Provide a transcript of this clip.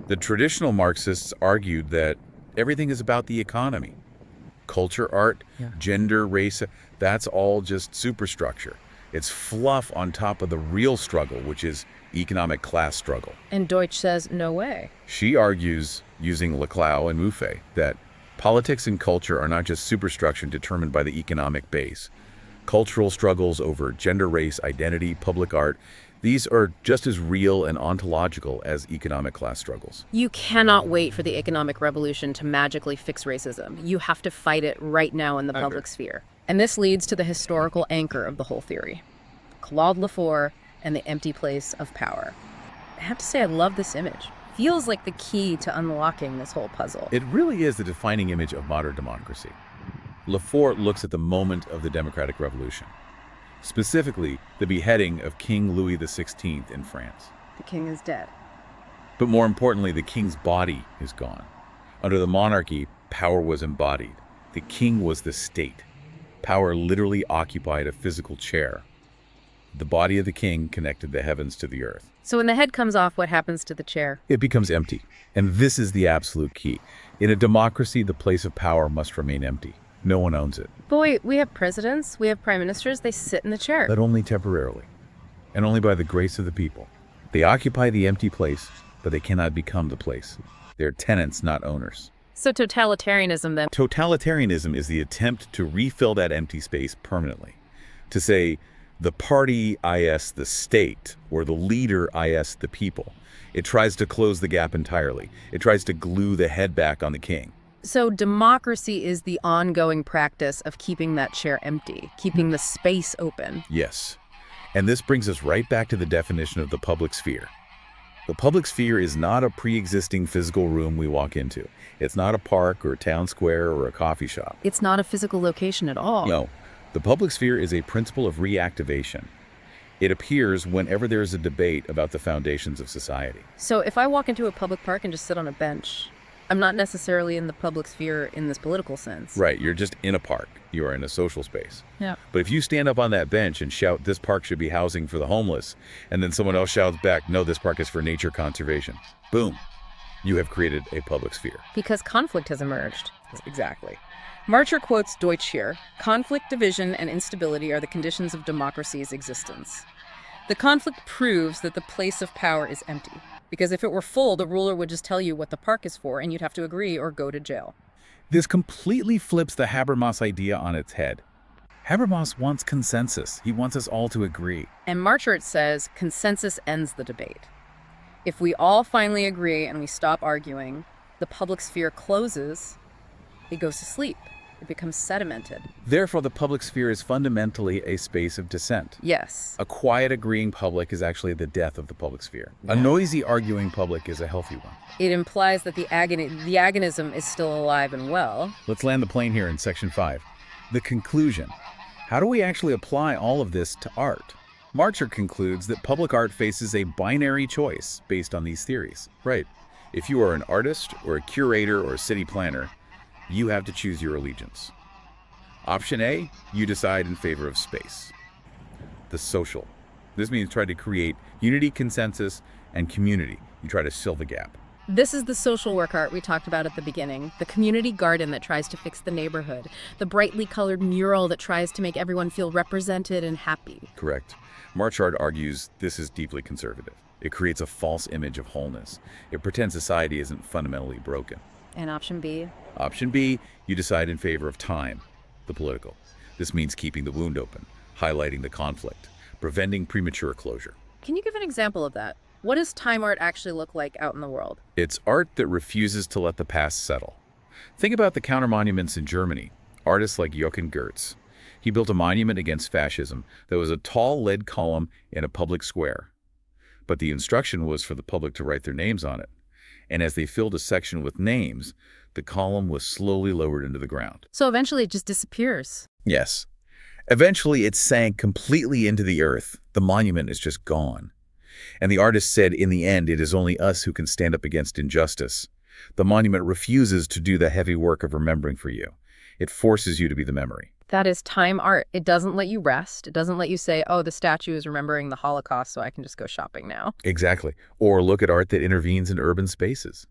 The traditional Marxists argued that everything is about the economy. Culture, art, Yeah. gender, race, that's all just superstructure. It's fluff on top of the real struggle, which is economic class struggle. And Deutsch says, no way. She argues, using Laclau and Mouffe, that politics and culture are not just superstructure determined by the economic base. Cultural struggles over gender, race, identity, public art, these are just as real and ontological as economic class struggles. You cannot wait for the economic revolution to magically fix racism. You have to fight it right now in the public sphere. And this leads to the historical anchor of the whole theory, Claude Lafleur and the empty place of power. I have to say, I love this image. Feels like the key to unlocking this whole puzzle. It really is the defining image of modern democracy. Lafleur looks at the moment of the democratic revolution, specifically the beheading of King Louis XVI in France. The king is dead. But more importantly, the king's body is gone. Under the monarchy, power was embodied. The king was the state. Power literally occupied a physical chair. The body of the king connected the heavens to the earth. So when the head comes off, what happens to the chair? It becomes empty. And this is the absolute key. In a democracy, the place of power must remain empty. No one owns it. But wait, we have presidents, we have prime ministers, they sit in the chair. But only temporarily. And only by the grace of the people. They occupy the empty place, but they cannot become the place. They're tenants, not owners. So totalitarianism then? Totalitarianism is the attempt to refill that empty space permanently. To say, the party is the state, or the leader is the people. It tries to close the gap entirely. It tries to glue the head back on the king. So democracy is the ongoing practice of keeping that chair empty, keeping the space open. Yes. And this brings us right back to the definition of the public sphere. The public sphere is not a pre-existing physical room we walk into. It's not a park or a town square or a coffee shop. It's not a physical location at all. No. The public sphere is a principle of reactivation. It appears whenever there is a debate about the foundations of society. So if I walk into a public park and just sit on a bench, I'm not necessarily in the public sphere in this political sense. Right, you're just in a park. You are in a social space. Yeah. But if you stand up on that bench and shout, this park should be housing for the homeless, and then someone else shouts back, no, this park is for nature conservation. Boom. You have created a public sphere. Because conflict has emerged. Exactly. Marcher quotes Deutsch here. Conflict, division, and instability are the conditions of democracy's existence. The conflict proves that the place of power is empty. Because if it were full, the ruler would just tell you what the park is for, and you'd have to agree or go to jail. This completely flips the Habermas idea on its head. Habermas wants consensus. He wants us all to agree. And Marchart says consensus ends the debate. If we all finally agree and we stop arguing, the public sphere closes, it goes to sleep. It becomes sedimented. Therefore, the public sphere is fundamentally a space of dissent. Yes. A quiet, agreeing public is actually the death of the public sphere. A noisy, arguing public is a healthy one. It implies that the agonism is still alive and well. Let's land the plane here in Section 5. The conclusion. How do we actually apply all of this to art? Marcher concludes that public art faces a binary choice based on these theories. Right. If you are an artist or a curator or a city planner, you have to choose your allegiance. Option A, you decide in favor of space. The social. This means try to create unity, consensus, and community. You try to fill the gap. This is the social work art we talked about at the beginning, the community garden that tries to fix the neighborhood, the brightly colored mural that tries to make everyone feel represented and happy. Correct. Marchart argues this is deeply conservative. It creates a false image of wholeness. It pretends society isn't fundamentally broken. And option B? Option B, you decide in favor of time, the political. This means keeping the wound open, highlighting the conflict, preventing premature closure. Can you give an example of that? What does time art actually look like out in the world? It's art that refuses to let the past settle. Think about the counter-monuments in Germany. Artists like Jochen Goetz. He built a monument against fascism that was a tall lead column in a public square. But the instruction was for the public to write their names on it. And as they filled a section with names, the column was slowly lowered into the ground. So eventually it just disappears. Yes. Eventually it sank completely into the earth. The monument is just gone. And the artist said, in the end, it is only us who can stand up against injustice. The monument refuses to do the heavy work of remembering for you. It forces you to be the memory. That is time art. It doesn't let you rest. It doesn't let you say, oh, the statue is remembering the Holocaust, so I can just go shopping now. Exactly. Or look at art that intervenes in urban spaces.